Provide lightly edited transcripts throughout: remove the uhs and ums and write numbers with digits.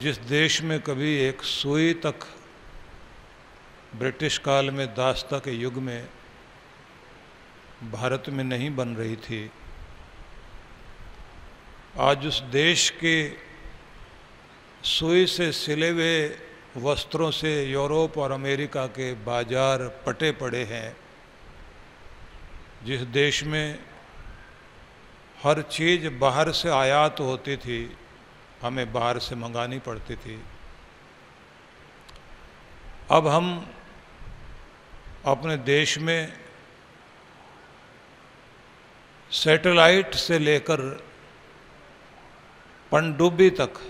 जिस देश में कभी एक सुई तक ब्रिटिश काल में दास्ता के युग में भारत में नहीं बन रही थी, आज उस देश के सुई से सिले हुए वस्त्रों से यूरोप और अमेरिका के बाजार पटे पड़े हैं। जिस देश में हर चीज़ बाहर से आयात होती थी, हमें बाहर से मंगानी पड़ती थी, अब हम अपने देश में सैटेलाइट से लेकर पनडुब्बी तक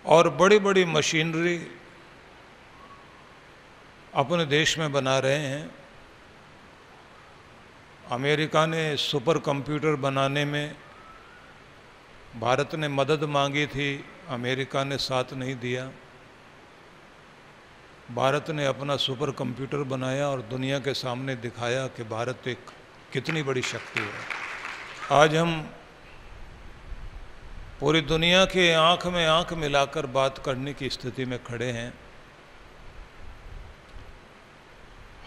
और बड़ी बड़ी मशीनरी अपने देश में बना रहे हैं। अमेरिका ने सुपर कंप्यूटर बनाने में भारत ने मदद मांगी थी, अमेरिका ने साथ नहीं दिया। भारत ने अपना सुपर कंप्यूटर बनाया और दुनिया के सामने दिखाया कि भारत एक कितनी बड़ी शक्ति है। आज हम पूरी दुनिया के आंख में आंख मिलाकर बात करने की स्थिति में खड़े हैं।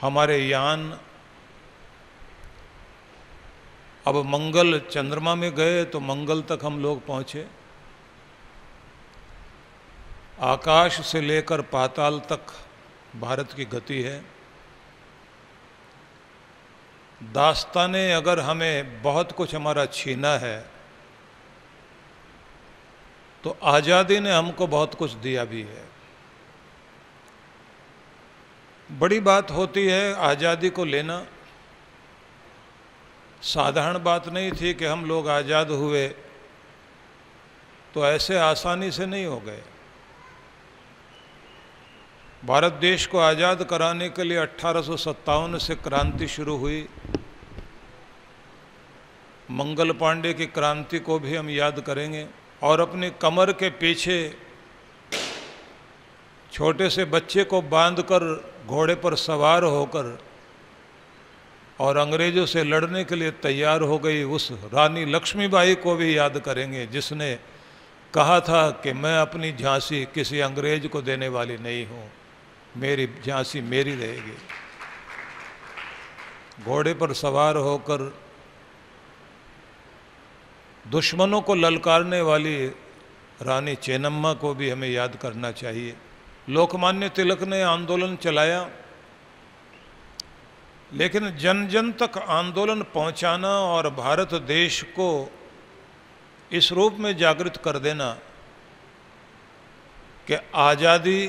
हमारे यान अब मंगल, चंद्रमा में गए तो मंगल तक हम लोग पहुंचे, आकाश से लेकर पाताल तक भारत की गति है। दास्तां ने अगर हमें बहुत कुछ हमारा छीना है तो आज़ादी ने हमको बहुत कुछ दिया भी है। बड़ी बात होती है आज़ादी को लेना, साधारण बात नहीं थी कि हम लोग आज़ाद हुए तो ऐसे आसानी से नहीं हो गए। भारत देश को आज़ाद कराने के लिए 1857 से क्रांति शुरू हुई। मंगल पांडे की क्रांति को भी हम याद करेंगे। और अपनी कमर के पीछे छोटे से बच्चे को बांधकर घोड़े पर सवार होकर और अंग्रेज़ों से लड़ने के लिए तैयार हो गई उस रानी लक्ष्मीबाई को भी याद करेंगे, जिसने कहा था कि मैं अपनी झांसी किसी अंग्रेज को देने वाली नहीं हूँ, मेरी झांसी मेरी रहेगी। घोड़े पर सवार होकर दुश्मनों को ललकारने वाली रानी चेन्नम्मा को भी हमें याद करना चाहिए। लोकमान्य तिलक ने आंदोलन चलाया, लेकिन जन जन तक आंदोलन पहुंचाना और भारत देश को इस रूप में जागृत कर देना कि आज़ादी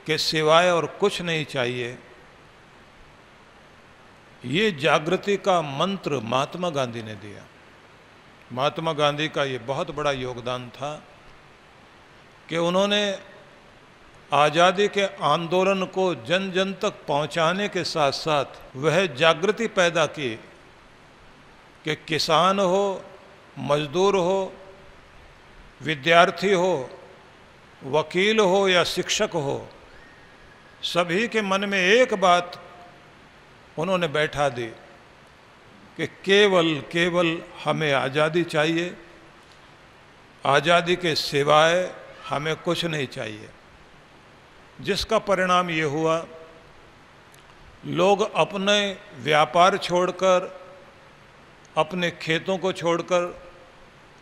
के सिवाय और कुछ नहीं चाहिए, ये जागृति का मंत्र महात्मा गांधी ने दिया। महात्मा गांधी का ये बहुत बड़ा योगदान था कि उन्होंने आज़ादी के आंदोलन को जन जन तक पहुंचाने के साथ साथ वह जागृति पैदा की कि किसान हो, मजदूर हो, विद्यार्थी हो, वकील हो या शिक्षक हो, सभी के मन में एक बात उन्होंने बैठा दी कि केवल केवल हमें आज़ादी चाहिए, आज़ादी के सिवाय हमें कुछ नहीं चाहिए। जिसका परिणाम ये हुआ, लोग अपने व्यापार छोड़कर, अपने खेतों को छोड़कर,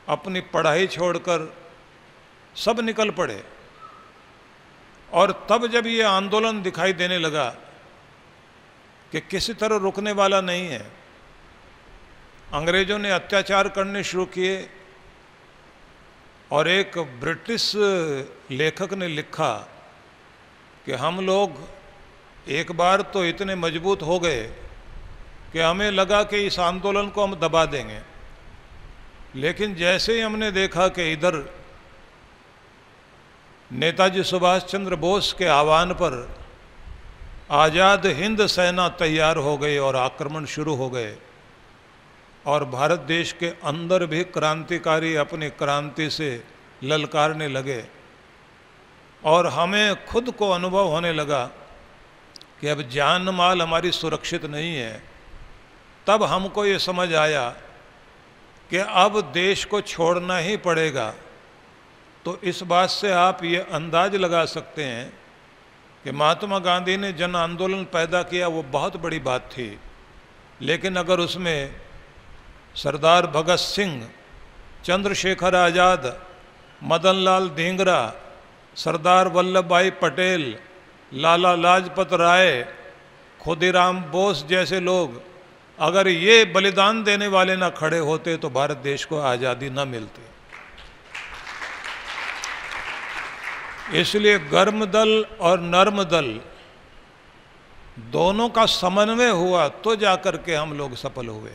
अपनी पढ़ाई छोड़कर सब निकल पड़े। और तब जब ये आंदोलन दिखाई देने लगा कि किसी तरह रुकने वाला नहीं है, अंग्रेज़ों ने अत्याचार करने शुरू किए। और एक ब्रिटिश लेखक ने लिखा कि हम लोग एक बार तो इतने मजबूत हो गए कि हमें लगा कि इस आंदोलन को हम दबा देंगे, लेकिन जैसे ही हमने देखा कि इधर नेताजी सुभाष चंद्र बोस के आह्वान पर आज़ाद हिंद सेना तैयार हो गई और आक्रमण शुरू हो गए, और भारत देश के अंदर भी क्रांतिकारी अपनी क्रांति से ललकारने लगे, और हमें खुद को अनुभव होने लगा कि अब जान माल हमारी सुरक्षित नहीं है। तब हमको ये समझ आया कि अब देश को छोड़ना ही पड़ेगा तो इस बात से आप ये अंदाज लगा सकते हैं कि महात्मा गांधी ने जन आंदोलन पैदा किया, वो बहुत बड़ी बात थी। लेकिन अगर उसमें सरदार भगत सिंह, चंद्रशेखर आज़ाद, मदन लाल ढींगरा, सरदार वल्लभ भाई पटेल, लाला लाजपत राय, खुदीराम बोस जैसे लोग अगर ये बलिदान देने वाले ना खड़े होते तो भारत देश को आज़ादी न मिलती। इसलिए गर्म दल और नर्म दल दोनों का समन्वय हुआ तो जाकर के हम लोग सफल हुए।